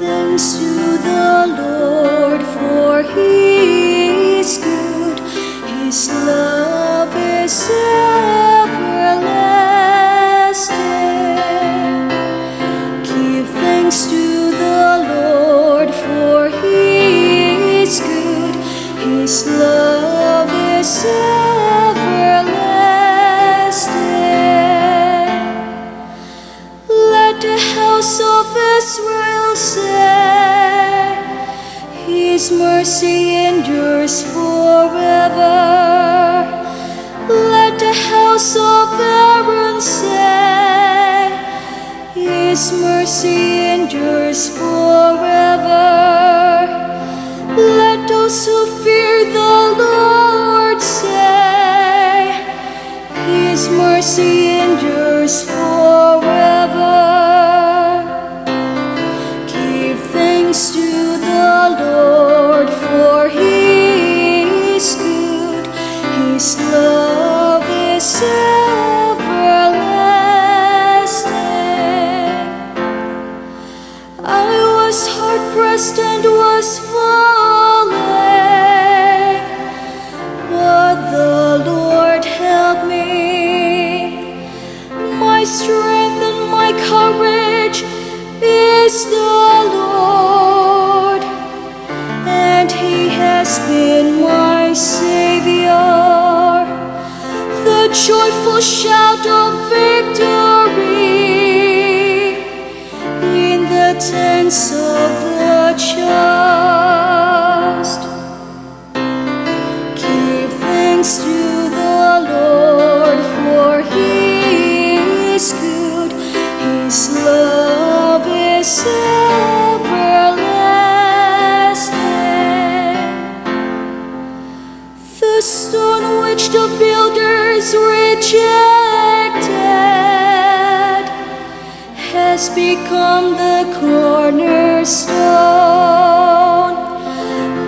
thanks to the Lord, for He is good. His love is everlasting. Give thanks to the Lord, for He is good. His love is everlasting. Let the house of Israel say, His mercy endures forever. Let the house of Aaron say, His mercy endures forever. Let those who fear the Lord say, His mercy endures forever. Give thanks to the Lord, for He is good. His love is everlasting. I was hard-pressed and was falling, but the Lord helped me. My strength and my courage is the Lord, and He has been my Savior. The joyful shout of victory in the tents of the just. Give thanks to the Lord, for He is good. His love is everlasting. The stone which the builders rejected has become the cornerstone.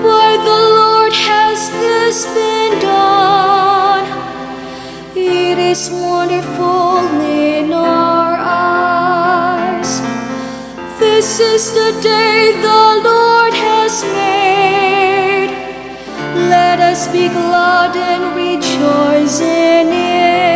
By the Lord has this been done. It is wonderful in our eyes. This is the day the Lord has made. Let us be glad and rejoice in it.